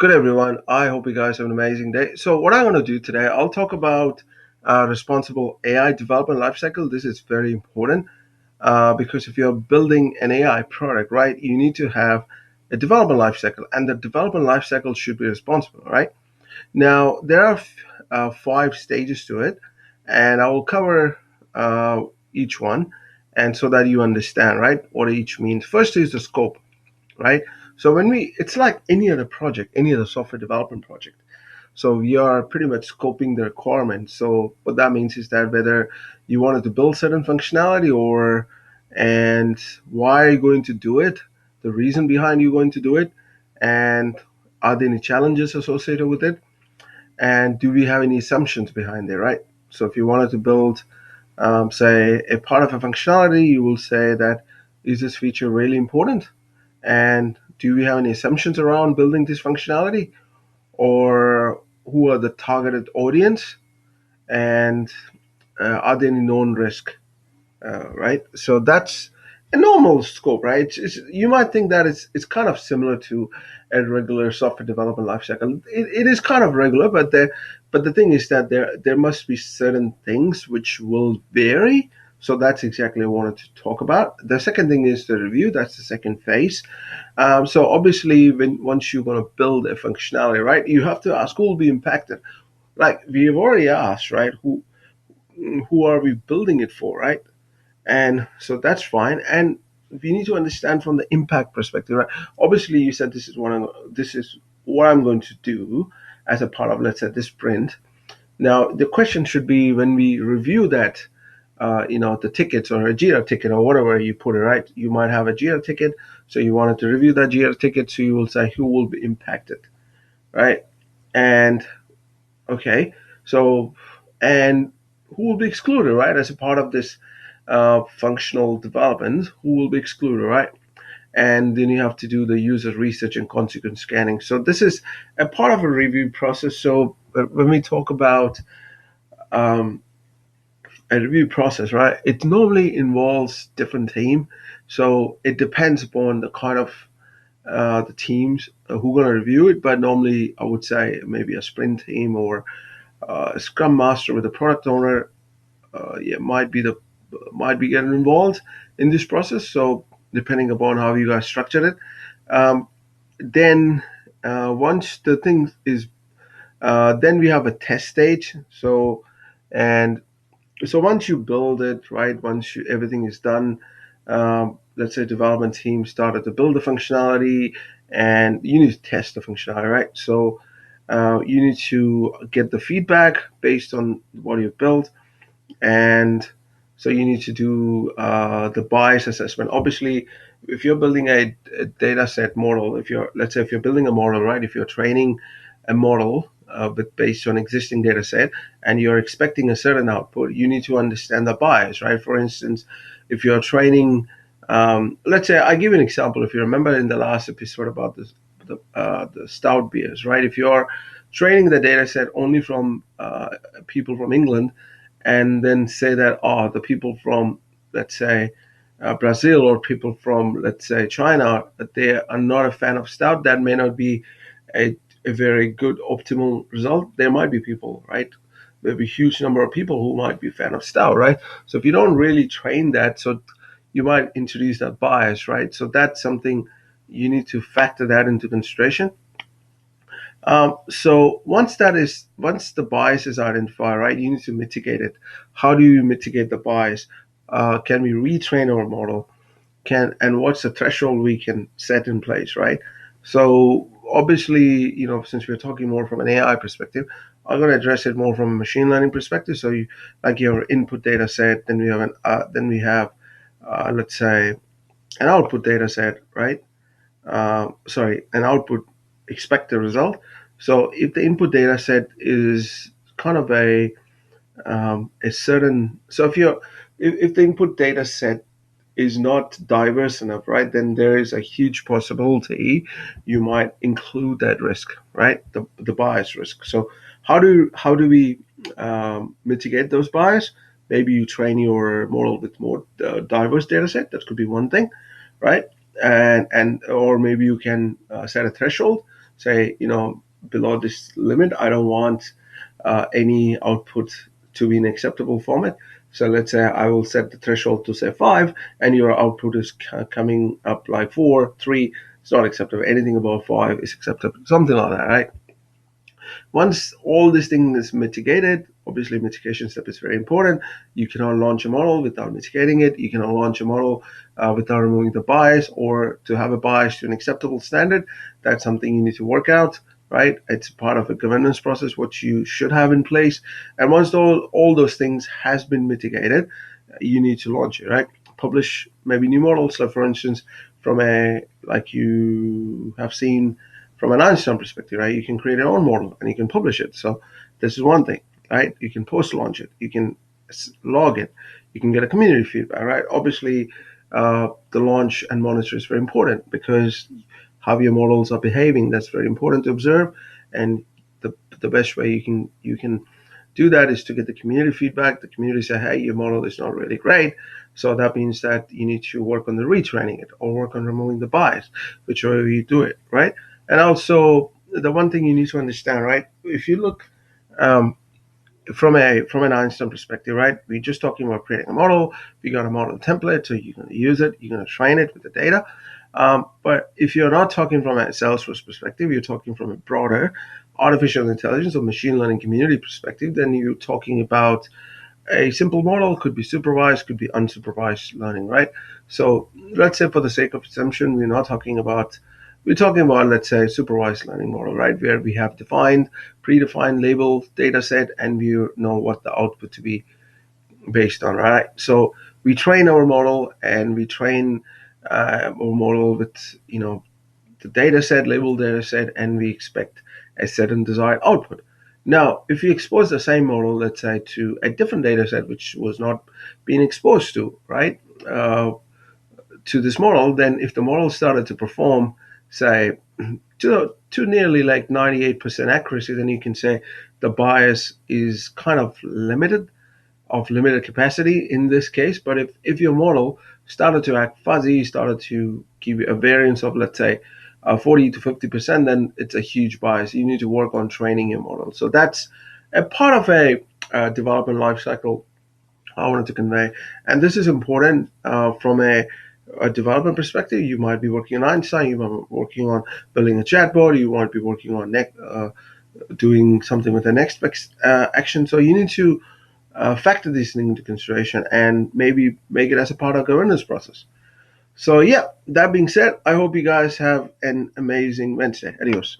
Good, everyone. I hope you guys have an amazing day. So, what I'm going to do today, I'll talk about responsible AI development lifecycle. This is very important because if you're building an AI product, right, you need to have a development lifecycle, and the development lifecycle should be responsible, right? Now, there are five stages to it, and I will cover each one, and so that you understand, right, what each means. First is the scope, right? So it's like any other project, any other software development project. So we are pretty much scoping the requirements. So what that means is that whether you wanted to build certain functionality and why are you going to do it, the reason behind you going to do it, and are there any challenges associated with it, and do we have any assumptions behind it, right? So if you wanted to build, say, a part of a functionality, you will say that is this feature really important, and do we have any assumptions around building this functionality, or who are the targeted audience, and are there any known risk, right? So that's a normal scope, right? You might think that it's kind of similar to a regular software development lifecycle. It is kind of regular, but the thing is that there must be certain things which will vary. So that's exactly what I wanted to talk about. The second thing is the review. That's the second phase. So obviously, once you're going to build a functionality, right, you have to ask who will be impacted. Like we've already asked, right, who are we building it for, right? And so that's fine. And we need to understand from the impact perspective, right? Obviously, you said this is what I'm going to do as a part of, let's say, this sprint. Now, the question should be when we review that, the tickets or a Jira ticket or whatever you put it, right? You might have a Jira ticket, so you wanted to review that Jira ticket, so you will say who will be impacted, right? And okay, so and who will be excluded, right? As a part of this functional development, who will be excluded, right? And then you have to do the user research and consequence scanning. So this is a part of a review process. So when we talk about um, a review process, right? It normally involves different team, so it depends upon the kind of the teams who are going to review it. But normally, I would say maybe a sprint team or a scrum master with a product owner, yeah, might be getting involved in this process. So depending upon how you guys structured it, then once the thing is, then we have a test stage. And so once you build it, right, everything is done, let's say development team started to build the functionality, and you need to test the functionality, right? So you need to get the feedback based on what you've built, and so you need to do the bias assessment. Obviously, if you're building a data set model, if you're building a model, right, if you're training a model based on existing data set and you're expecting a certain output, you need to understand the bias, right? For instance, if you're training, let's say I give you an example. If you remember in the last episode about the stout beers, right? If you're training the data set only from people from England, and then say that, the people from, let's say, Brazil, or people from, let's say, China, that they are not a fan of stout, that may not be a very good optimal result. There might be people, right? There'll be a huge number of people who might be a fan of stout, right? So if you don't really train that, so you might introduce that bias, right? So that's something you need to factor that into consideration. So once the bias is identified, right, you need to mitigate it. How do you mitigate the bias? Can we retrain our model? And what's the threshold we can set in place, right? So obviously, since we're talking more from an AI perspective, I'm going to address it more from a machine learning perspective. So you like your input data set, then we have let's say an output data set, right? An output expected result. So if the input data set is kind of a certain, so if the input data set is not diverse enough, right, then there is a huge possibility you might include that risk, right, the bias risk. So how do we mitigate those bias? Maybe you train your model with more diverse data set. That could be one thing, right? And or maybe you can set a threshold. say, below this limit, I don't want any output to be in acceptable format. So let's say I will set the threshold to say 5, and your output is coming up like 4, 3. It's not acceptable. Anything above 5 is acceptable. Something like that, right? Once all this thing is mitigated, obviously mitigation step is very important. You cannot launch a model without mitigating it. You cannot launch a model without removing the bias, or to have a bias to an acceptable standard. That's something you need to work out, right? It's part of a governance process, what you should have in place. And once all those things has been mitigated, you need to launch it, right? Publish maybe new models. So for instance, from a, like you have seen from an Einstein perspective, right? You can create your own model and you can publish it. So this is one thing, right? You can post launch it, you can log it, you can get a community feedback, right? Obviously, the launch and monitor is very important, because how your models are behaving, that's very important to observe. And the best way you can do that is to get the community feedback. The community say, hey, your model is not really great. So that means that you need to work on the retraining it, or work on removing the bias, whichever you do it, right? And also, the one thing you need to understand, right? If you look um, from an Einstein perspective, right? We're just talking about creating a model. We got a model template, so you're going to use it. You're going to train it with the data. But if you're not talking from a Salesforce perspective, you're talking from a broader artificial intelligence or machine learning community perspective, then you're talking about a simple model. Could be supervised, could be unsupervised learning, right? So let's say, for the sake of assumption, we're talking about, let's say, supervised learning model, right? Where we have predefined label data set, and we know what the output to be based on, right? So we train our model, and we train our model with, the data set, label data set, and we expect a certain desired output. Now, if you expose the same model, let's say, to a different data set which was not being exposed to, right, to this model, then if the model started to perform, say, to nearly like 98% accuracy, then you can say the bias is kind of limited capacity in this case. But if your model started to act fuzzy, started to give you a variance of, let's say, 40 to 50%, then it's a huge bias. You need to work on training your model. So that's a part of a development lifecycle I wanted to convey. And this is important from a development perspective. You might be working on Einstein, you might be working on building a chatbot, you might be working on doing something with the next action. So you need to factor these things into consideration, and maybe make it as a part of governance process. So yeah, that being said, I hope you guys have an amazing Wednesday. Adios.